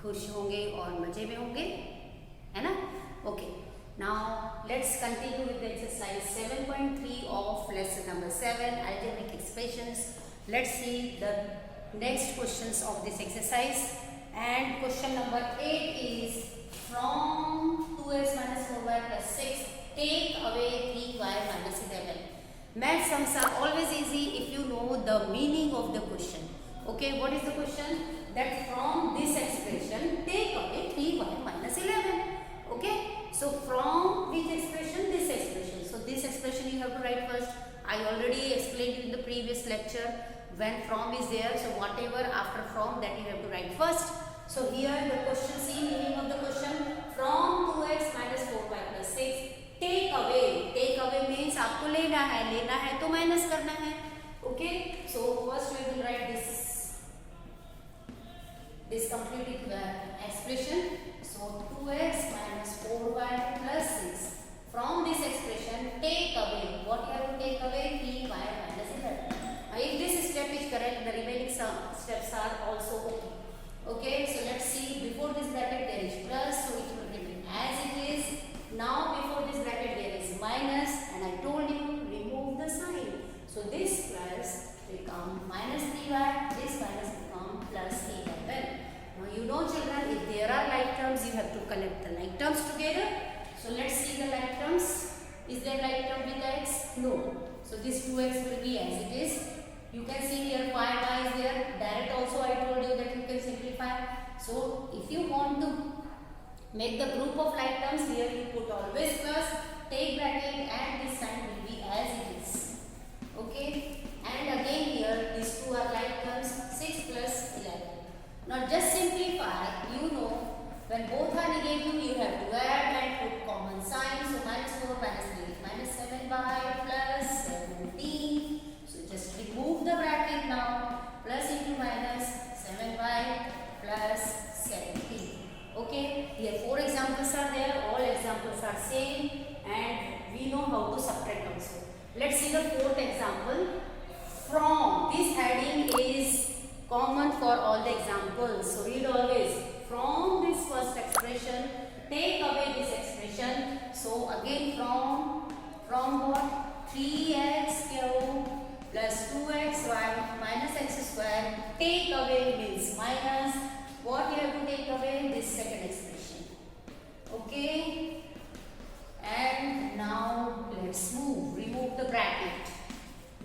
खुश होंगे और मजे में होंगे, है ना? Okay, now let's continue with the exercise 7.3 of lesson number 7, algebraic expressions. Let's see the next questions of this exercise. And question number 8 is, from 2x minus 4y plus 6 take away 3y minus 11. Math sums are always easy if you know the meaning of the question. Okay, what is the question? That from this expression take away 3y minus 11. Okay, so from which expression? This expression. So this expression you have to write first. I already explained in the previous lecture when from is there, so whatever after from, that you have to write first. So here the question, see meaning of the question, from 2x minus 4y plus 6 take away. Take away means आपको लेना है तो minus करना है. Okay, so first we will write this complete expression. So 2x minus 4y plus 6. From this expression take away. What you have to take away? 3y minus 11. If this step is correct, the remaining steps are also okay. Okay, so let's see. Before this bracket there is plus, so it will remain as it is. Now before this bracket there is minus, and I told you remove the sign. So this plus become minus 3y, this minus become plus 11. Now you know children, if there are like terms, you have to connect the like terms together. So let's see the like terms. Is there like term with x? No. So this 2x will be as it is. You can see here 5y is there. Direct also I told you that you can simplify. So if you want to make the group of like terms, here you put always plus, take bracket, and this sign will be as it is. Okay. And again here these two are like terms, 6 plus 11. Now just simplify, you know, when both are negative you have to add and put common sign. So minus 4 minus 3 minus 7y plus 17. So just remove the bracket now. Plus into minus 7y plus 17. Okay, here 4 examples are there, all examples are same, and we know how to subtract also. Let's see the fourth example. From, this heading is common for all the examples. So read always. From this first expression, take away this expression. So again from what? 3x cube plus 2xy minus x square. Take away means minus. What you have to take away? This second expression. Okay. And now let's move. Remove the bracket.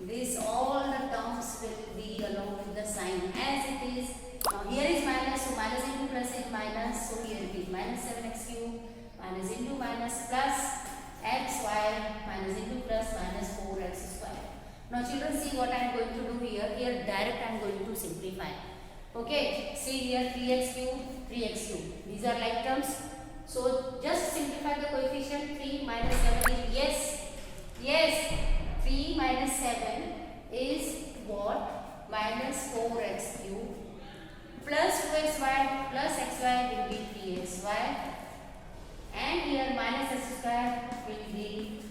This all the terms will be along with the sign as it is. Now here is minus, so minus into plus is minus. So here it is minus 7x cube minus into minus plus xy minus into plus minus 4x square. Now children, see what I am going to do here. Here direct I am going to simplify. Okay, see here 3x cube, 3x cube. These are like terms. So just simplify the coefficient. 3 minus 7 is yes. 3 minus 7 is what? Minus 4x cube plus 2xy plus xy will be 3xy, and here minus x square will be.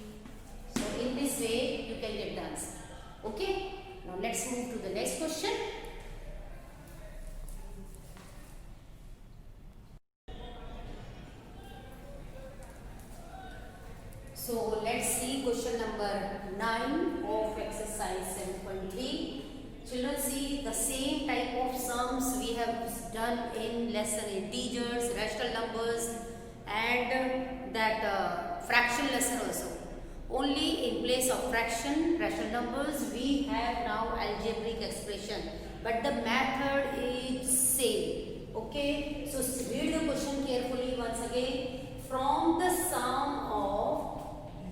So in this way you can get the answer. Okay, now let's move to the next question. So let's see question number 9 of exercise 7.3. Children, see the same type of sums we have done in lesson integers, rational numbers, and that fraction lesson also. Only in place of fraction, rational numbers, we have now algebraic expression, but the method is same. Okay, so read the question carefully once again. From the sum of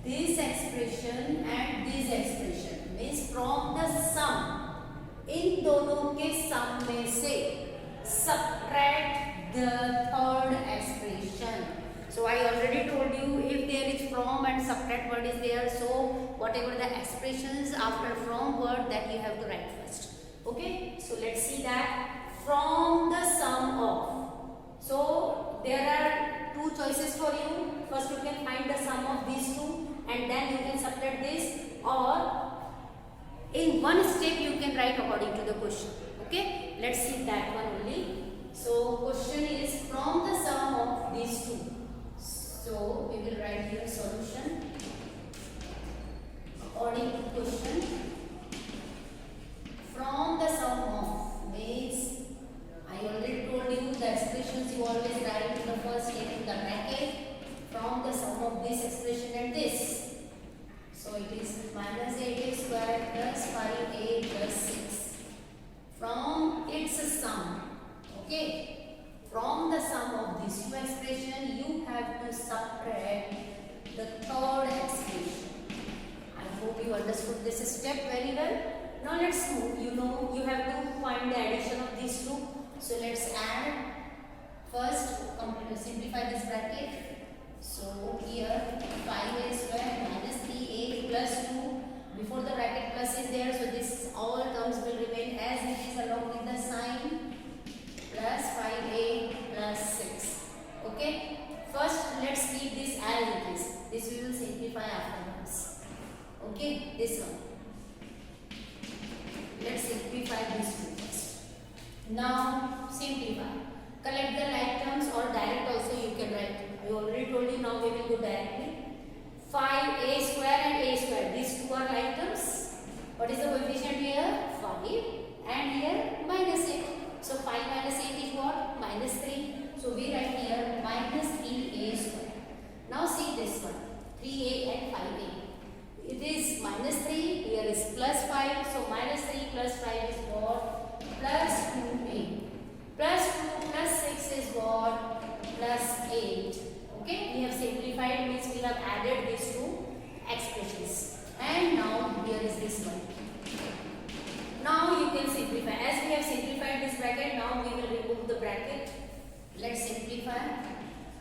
this expression and this expression, means from the sum, इन दोनों के सम में से subtract the third expression. So I already told you, if there is from and subtract word is there, so whatever the expressions after from word, that you have to write first. Okay, so let's see that. From the sum of, so there are two choices for you. First you can find the sum of these two and then you can subtract this, or in one step you can write according to the question. Okay, let's see that one only. So question is, from write here solution according to question. From the sum of means I already told you the expressions you always write in the first step in the bracket. From the sum of this expression and this. So it is minus 8a square plus 5a plus 6. From its sum. Okay. From the sum of these two expressions, you have to subtract the third expression. I hope you understood this step very well. Now let's move. You know you have to find the addition of these two. So let's add. First, simplify this bracket. So here 5a square minus 3a plus 2. Before the bracket plus is there, so this all terms will remain as it is along with the sign. Plus 5a plus 6. Okay. First, let's keep this as it is. This we will simplify afterwards. Okay. This one. Let's simplify this two first. Now simplify. Collect the like terms or direct also you can write. I already told you. Now we will go directly. 5a square and a square. These two are like terms. What is the coefficient here? 5 and here minus 8. So 5 minus 8 is what? Minus 3. So we write here minus 3a square. Now see this one. 3a and 5a. It is minus 3. Here is plus 5. So minus 3 plus 5 is what? Plus 2a. Plus 2 plus 6 is what? Plus 8. Okay. We have simplified means we have added these two expressions. And now here is this one. Now you can simplify. As we have simplified this bracket, now we will remove the bracket. Let's simplify.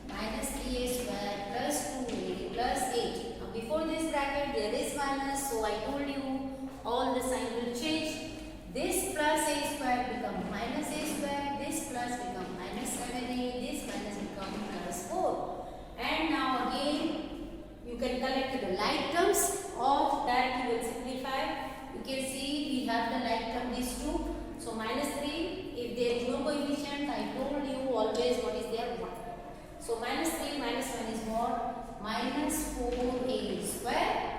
Minus 3a square plus 2a plus 8. Now before this bracket there is minus. So I told you all the sign will change. This plus a square become minus a square. This plus become minus 7a. This minus become plus 4. And now again you can collect the like terms. Of that you will simplify. You can see we have the like term these two. So minus 3, if there is no coefficient, I told you always what is there? 1. So minus 3 minus 1 is what? Minus 4a square.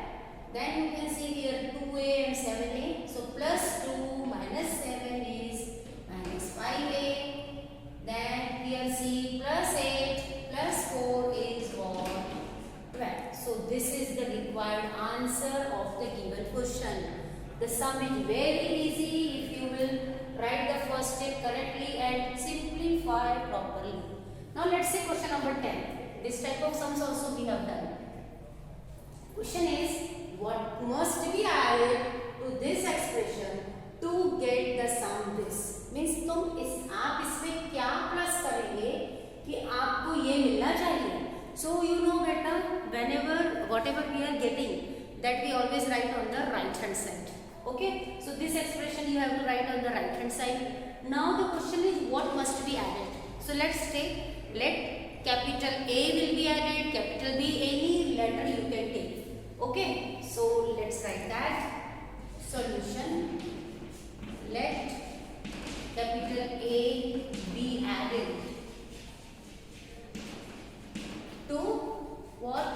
Then you can see here 2a and 7a. So plus 2 minus 7 is minus 5a. Then here see plus 8 plus 4 is what? 12. So this is the required answer of the given question. The sum is very easy if you will write the first step correctly and simplify properly. Now let's say question number 10. This type of sums also we have done. Question is, what must be added to this expression to get the sum this? Means आप इसमें क्या plus करेंगे कि आपको ये मिलना चाहिए. So you know better, whenever whatever we are getting, that we always write on the right hand side. Okay, so this expression you have to write on the right hand side. Now the question is what must be added. So let's take, let capital A will be added, capital B, any letter you can take. Okay, so let's write that. Solution, let capital A be added to what?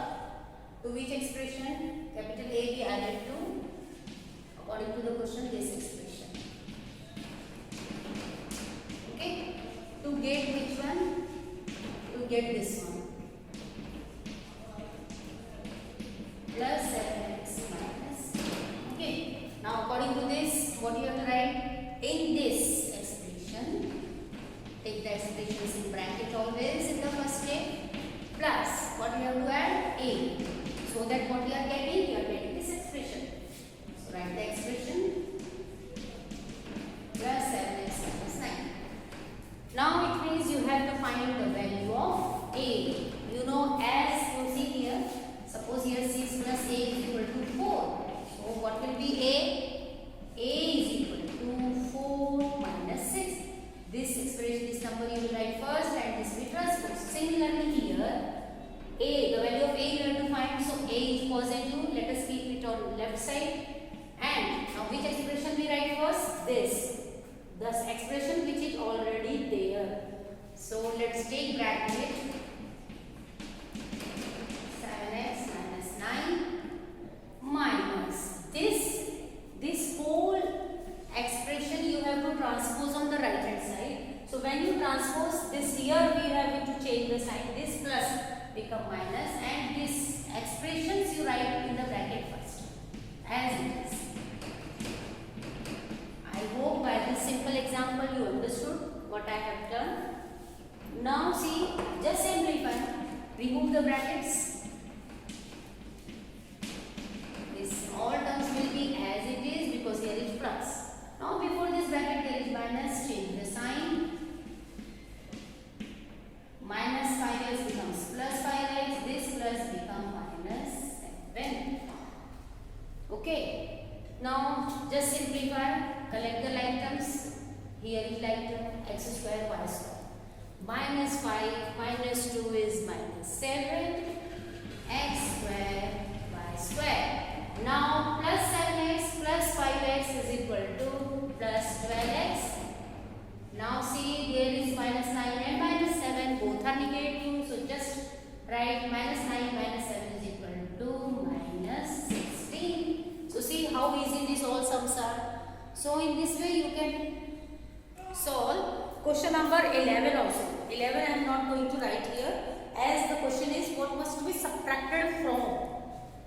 To which expression? Capital A be added to, according to the question, this expression. Okay. To get which one? To get this one. Plus 7x minus. Okay. Now according to this, what you have to write? In this expression, take the expressions in bracket always in the first step. Plus, what you have to add? A. So that what you are getting this expression. So write the expression. Plus 7x minus 9. Now it means you have to find the value of A. You know, as you see here, suppose here 6 plus A is equal to 4. So what will be A? A is equal to 4 minus 6. This expression, this number you will write first and this will transpose. Similarly here, A, the value of A you have to find. So A is positive. Let us keep it on left side. And now which expression we write first? This. Thus expression which is already there. So let's take bracket 7 transpose this here, we have to change the sign. This plus become minus, and this expressions you write in the bracket first as it is. I hope by this simple example you understood what I have done. Now see, just simplify. Remove the brackets. This all terms will be as it is because here is plus. Now before this bracket there is minus, change the sign. Minus 5x becomes plus 5x. This plus becomes minus 7. Okay. Now just simplify. Collect the like terms. Here is like term x square y square. Minus 5 minus 2 is minus 7 x square y square. Now plus 7x plus 5x is equal to plus 12x. Now see, there is minus 9 and minus 7, both are negative. So just write minus 9 minus 7 is equal to minus 16. So see how easy these all sums are. So in this way you can solve question number 11 also. 11 I am not going to write here, as the question is what must be subtracted from.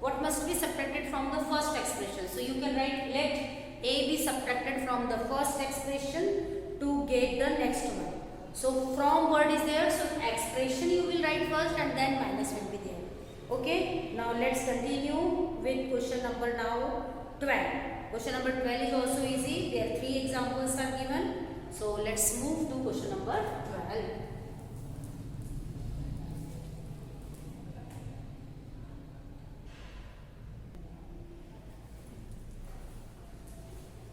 What must be subtracted from the first expression. So you can write let A be subtracted from the first expression to get the next one. So from word is there, so expression you will write first and then minus will be there. Okay, now let's continue with question number now 12. Question number 12 is also easy. There are 3 examples are given. So let's move to question number 12.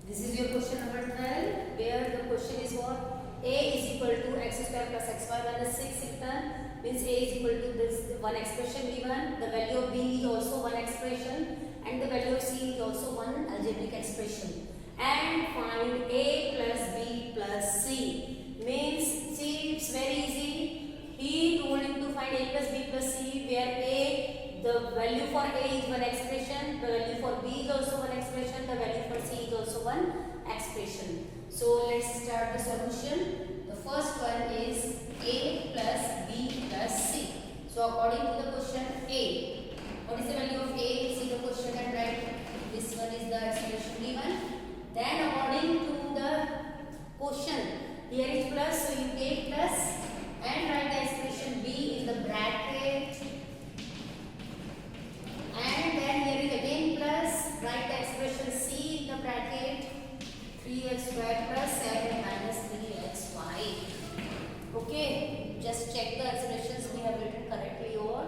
This is your question number 12, where the question is what? A is equal to x square plus xy minus 6 return. Means A is equal to this one expression given. The value of B is also one expression, and the value of C is also one algebraic expression. And find A plus B plus C. Means, see, it's very easy. He told him to find A plus B plus C, where A, the value for A is one expression, the value for B is also one expression, the value for C is also one expression. So let's start the solution. The first one is A plus B plus C. So according to the question A, what is the value of A? See the question and write. This one is the expression given. Then according to the question, here is plus, so you take plus and write the expression B in the bracket. And then here is again plus, write the expression C in the bracket. 3x square plus 7 minus 3xy. Okay, just check the expressions we have written correctly or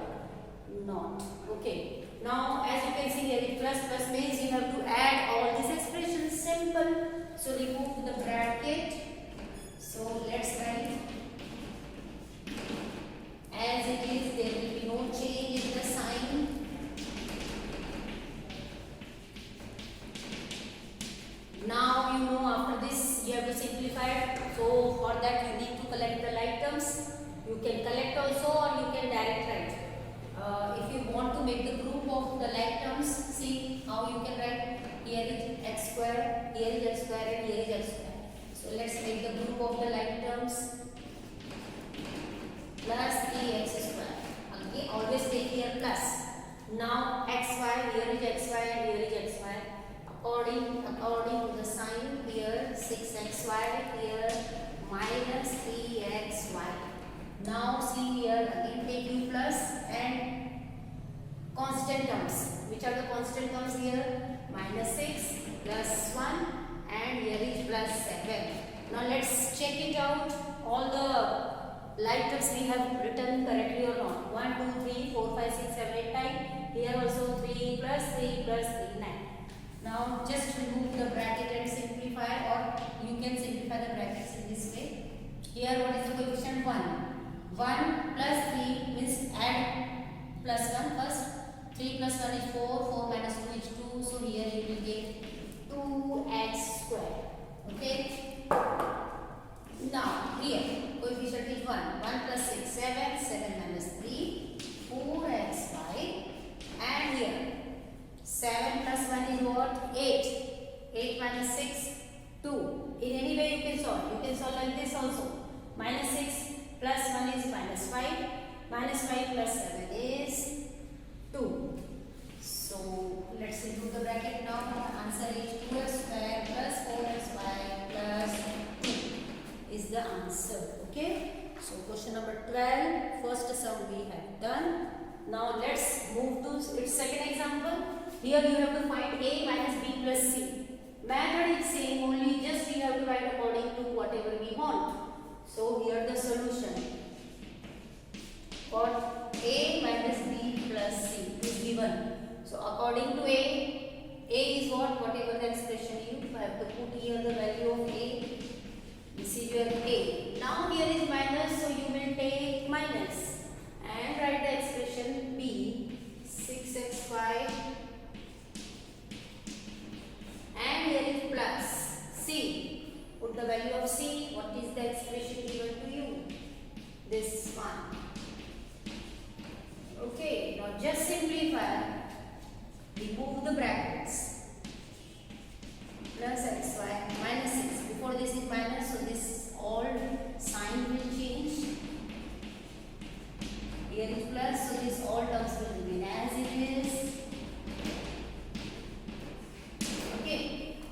not. Okay, now as you can see here is plus means you have to add all these expressions. Simple. So remove the bracket. So let's write as it is. There will be no change in the sign. Now you know after this you have to simplify it. So for that you need to collect the like terms. You can collect also or you can direct write. If you want to make the group of the like terms, see how you can write. Here is x square, here is x square and here is x square. So let's make the group of the like terms. Plus 3x square. Okay, always take here plus. Now xy, here is xy and here is xy. According to the sign, here 6xy, here minus 3xy. Now see here again taking plus and constant terms. Which are the constant terms here? Minus 6 plus 1 and here is plus 7. Now let's check it out. All the like terms we have written correctly or not. 1, 2, 3, 4, 5, 6, 7, 8, 9. Here also 3 plus 3 plus 3, 9. Now just remove the bracket and simplify, or you can simplify the brackets in this way. Here what is the coefficient? 1. 1 plus 3 means add plus 1 first. 3 plus 1 is 4, 4 minus 2 is 2. So here you will get 2x square. Okay. Now here coefficient is 1. 1 plus 6, 7. 7 minus 3, 4xy. And here 7 plus 1 is what? 8. 8 minus 6, 2. In any way you can solve. You can solve like this also. Minus 6 5. Minus 5 plus 7 is 2. So let's include the bracket now. The answer is 2x square plus 4xy plus 2 is the answer. Okay. So question number 12. First sum we have done. Now let's move to its second example. Here you have to find a minus b plus c. Method is same, only just we have to write according to whatever we want. So here the solution. What a minus b plus c is given. So according to a is what? Whatever the expression you have to put here the value of a. This is your a. Now here is minus, so you will take minus and write the expression b 6xy. And here is plus c. Put the value of c. What is the expression given to you? This one. Okay. Now just simplify. Remove the brackets. Plus xy minus 6. Before this is minus, so this all sign will change. Here is plus, so this all terms will remain as it is. Okay.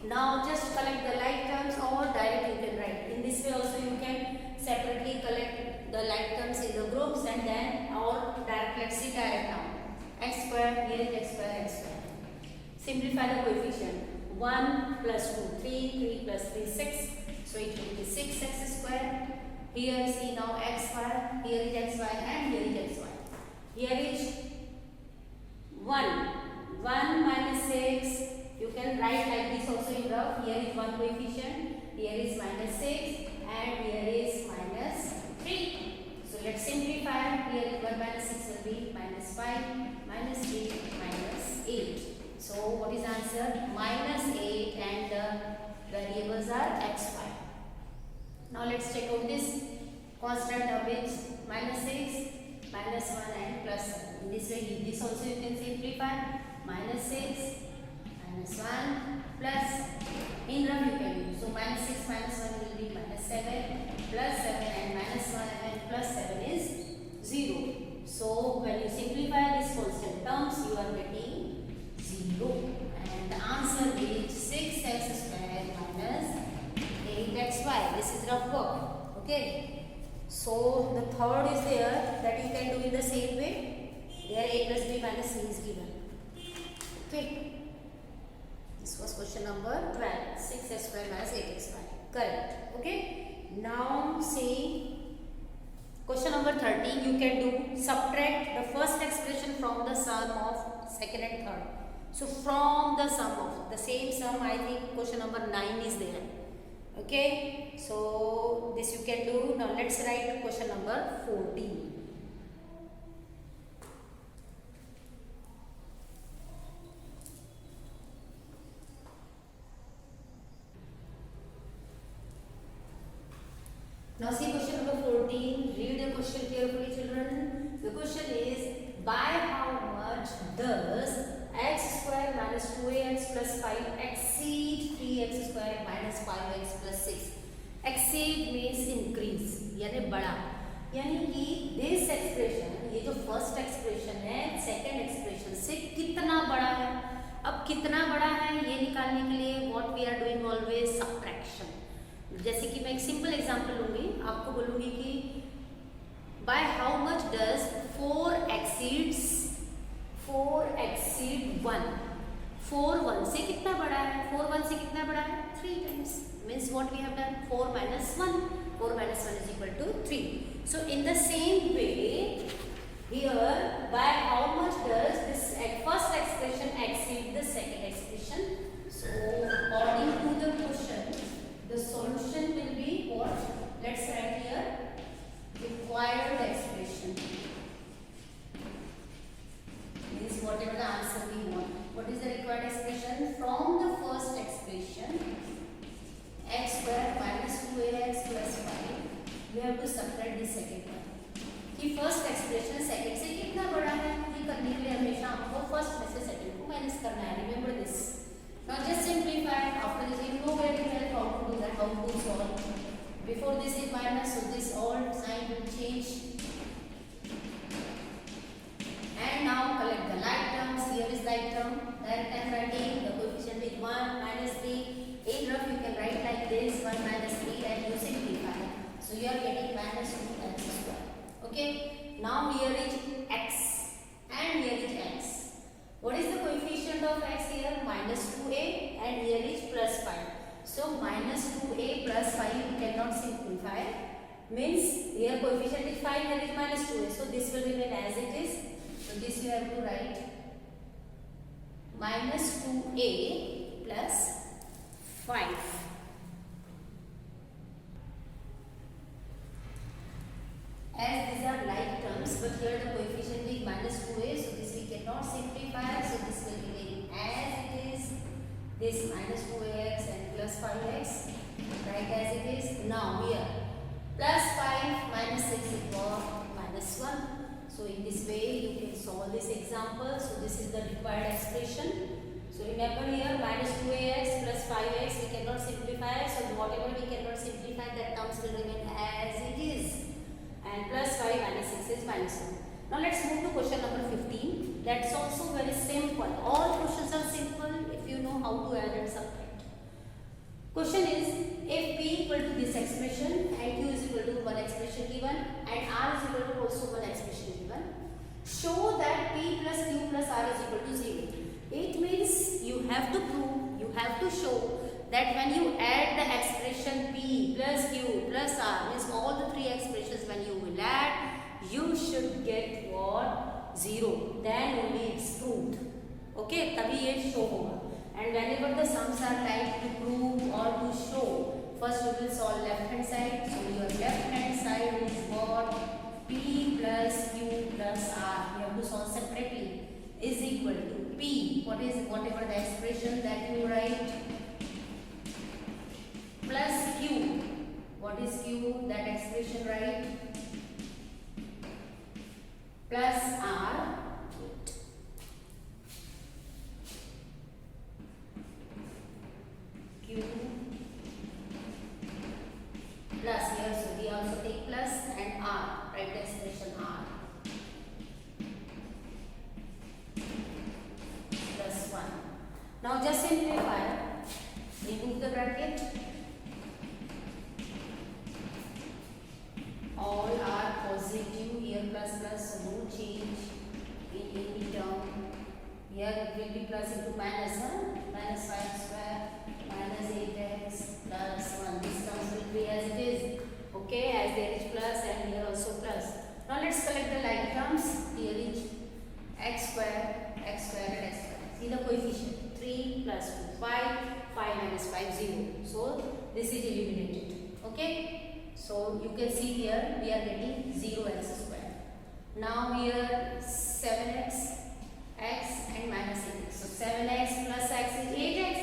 Now just collect the like terms or directly you can write. In this way also you can separately collect the like terms in the groups and then or direct, let's see direct now. X square, here is x square, x square. Simplify the coefficient. 1 plus 2, 3 plus 3, 6. So it will be 6x square. Here see now x square, here is xy and here is xy. Here is 1. 1 minus 6. You can write like this also in rough. Here is 1 coefficient, here is minus 6 and here is minus 3. So let's simplify. Here is 1 minus 6 will be minus 5, minus 3, minus 8. So what is answer? Minus 8 and the variables are x, y. Now let's check out this constant of which minus 6, minus 1 and plus 7. In this way, this also you can simplify. Minus 6, minus 1 plus, in rough you can use. So minus 6 minus 1 will be minus 7 plus 7 and minus 1 and plus 7 is 0. So when you simplify this constant terms, you are getting 0. And the answer is 6x square minus 8xy. This is rough work. Okay. So the third is there that you can do in the same way. There a plus b minus c is given. Okay. This was question number 12. 6x square minus 8xy. Correct. Okay. Now see question number 13. You can do subtract the first expression from the sum of second and third. So from the sum of the same sum, I think question number 9 is there. Okay. So this you can do. Now let's write question number 14. Now see question number 14. Read the question carefully, children. The question is, by how much does x square minus 2ax plus 5 exceed 3x square minus 5x plus 6? Exceed means increase, यानी बड़ा, यानी कि this expression, ये जो first expression है second expression से कितना बड़ा है. अब कितना बड़ा है ये निकालने के लिए what we are doing always subtraction. जैसे कि मैं एक सिंपल एग्जांपल लूंगी, आपको बोलूंगी कि by how much does 4 exceed 1? 4 1 से कितना बड़ा है? 4 1 से कितना बड़ा है? 3 times. Means what we have done? 4 minus 1. 4 minus 1 is equal to 3. So in the same way, here by how much does this first expression exceed the second expression? So according to the question, the solution will be what? Let's write here required expression. Means whatever the answer we want. What is the required expression? From the first expression, x square minus 2ax plus 5, we have to subtract the second one. कि first expression second से कितना बड़ा है, ये करने के लिए हमेशा हमको first में से second को minus करना है. Remember this. Now just simplify. After this you know very well how to do that, how to solve. Before this is minus, so this all sign will change. Okay. Now here is x and here is x. What is the coefficient of x here? Minus 2a, and here is plus 5. So minus 2a plus 5 you cannot simplify. Means here coefficient is 5, here is minus 2a. So this will remain as it is. So this you have to write minus 2a plus 5. As these are like terms, but here the coefficient is minus 2a, so this we cannot simplify, so this will remain as it is. This minus 2ax and plus 5x, write as it is. Now here, plus 5 minus 6 equals minus 1. So in this way you can solve this example. So this is the required expression. So remember here minus 2ax plus 5x we cannot simplify, so whatever we cannot simplify, that terms will remain as it is. And plus 5 minus 6 is minus 1. Now let's move to question number 15. That's also very simple. All questions are simple if you know how to add and subtract. Question is, if p equal to this expression and q is equal to one expression given and r is equal to also one expression given, show that p plus q plus r is equal to 0. It means you have to prove, you have to show that when you add the expression p plus q plus r, means all the three expressions when you will add, you should get what? 0. Then only it's proved. Okay, तभी ये show होगा. And whenever the sums are like to prove or to show, first you will solve left hand side. So your left hand side is what? P plus q plus r. You have to solve separately. Is equal to p. What is whatever the expression that you write? Plus q. What is q? That expression, right? Plus r. Q plus here, so we also take plus and r. Write the expression r. Plus 1. Now just simplify. Remove the bracket. All are positive, here plus plus, so no change in any term. Here it will be plus into minus, minus 5 square minus 8x plus 1. These terms will be as it is. Okay, as there is plus and here also plus. Now let's collect the like terms. Here is x square and x square. See the coefficient 3 plus 2, 5, 5 minus 5, 0. So this is eliminated. Okay. So you can see here we are getting 0x square. Now here 7x, x and minus 8x. So 7x plus x is 8x.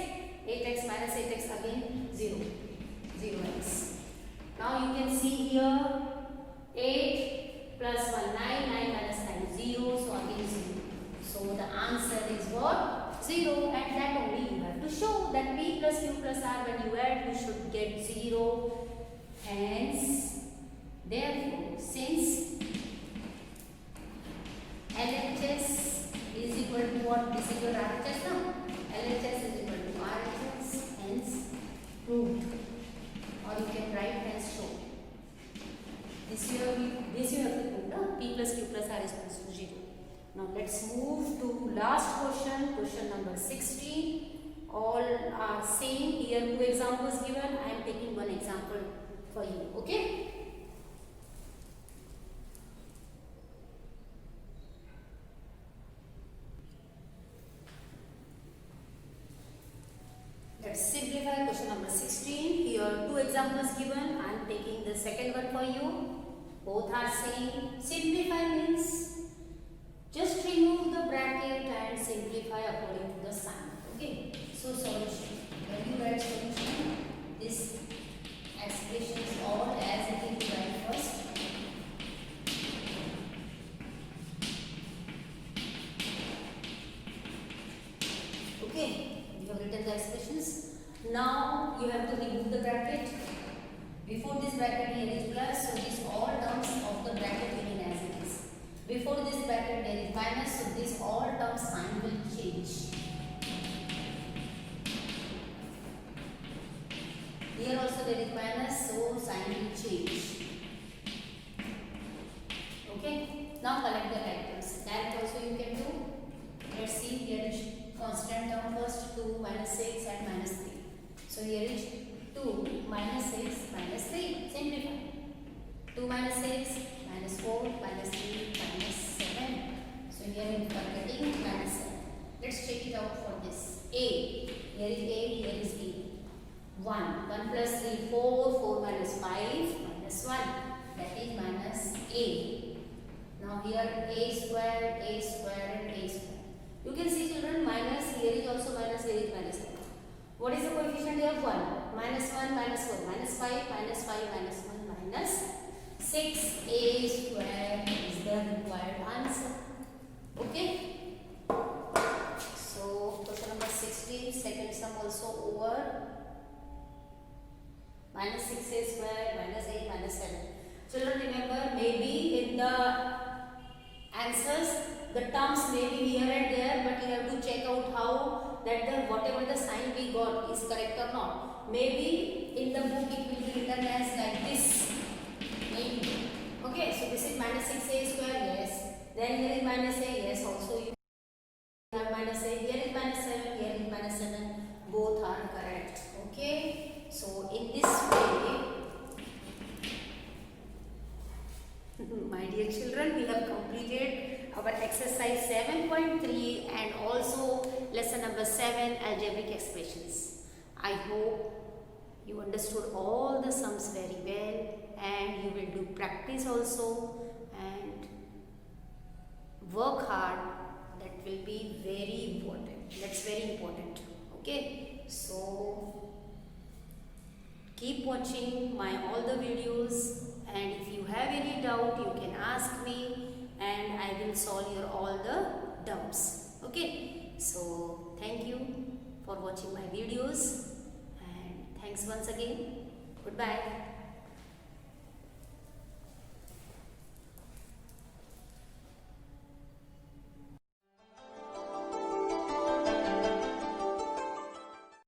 8x minus 8x again 0. 0x. Now you can see here 8 plus 1, 9, 9 minus 9, 0. So again 0. So the answer is what? 0. And that only you have to show that p plus q plus r, when you add you should get 0. Hence, therefore, since LHS is equal to what? This is your RHS now. LHS is equal to RHS, hence proved. Or you can write hence show. This you have to prove, no? P plus q plus r is equal to 0. Now let's move to last question, question number 16. All are same. Here 2 examples given. I am taking one example for you. Okay. Let's simplify question number 16. Here 2 examples given. I am taking the second one for you. Both are same. Simplify means just remove the bracket and simplify according to the sign. Okay. So solution. When you write solution, this expression is all as it is right first. Okay, you have written the expressions. Now you have to remove the bracket. Before this bracket here is plus, so these all terms of the bracket remain as it is. Before this bracket there is minus, so this all terms sign will change. Here also there is minus, so sign will change. Okay. Now collect the right terms. That also you can do. Let's see, here is constant term first, 2 minus 6 and minus 3. So here is 2 minus 6 minus 3. Simplify. 2 minus 6 minus 4 minus 3 minus 7. So here we are getting minus 7. Let's check it out for this. A. Here is A, here is B. 1. 1 plus 3, 4. 4 minus 5 minus 1. That is minus A. Now here A square and A square. You can see children, minus, here is also minus, here is minus. What is the coefficient here? 1. Minus 1, minus 4, minus 5, minus 5, minus 1, minus 6. A square is the required answer. Okay. So question number 16, second sum also over. Minus 6a square, minus 8, minus 7. Children, remember, maybe in the answers the terms may be here and there, but you have to check out how that the whatever the sign we got is correct or not. Maybe in the book it will be written as like this. Maybe. Okay, so this is minus 6a square, yes. Then here is minus a, yes. Also you have minus a. Here is minus 7. Here is minus 7. Both are correct. Okay. So in this way, my dear children, we have completed our exercise 7.3 and also lesson number 7, algebraic expressions. I hope you understood all the sums very well, and you will do practice also and work hard. That will be very important. That's very important. Okay, so keep watching my all the videos, and if you have any doubt you can ask me and I will solve your all the doubts. Okay, so thank you for watching my videos and thanks once again. Goodbye.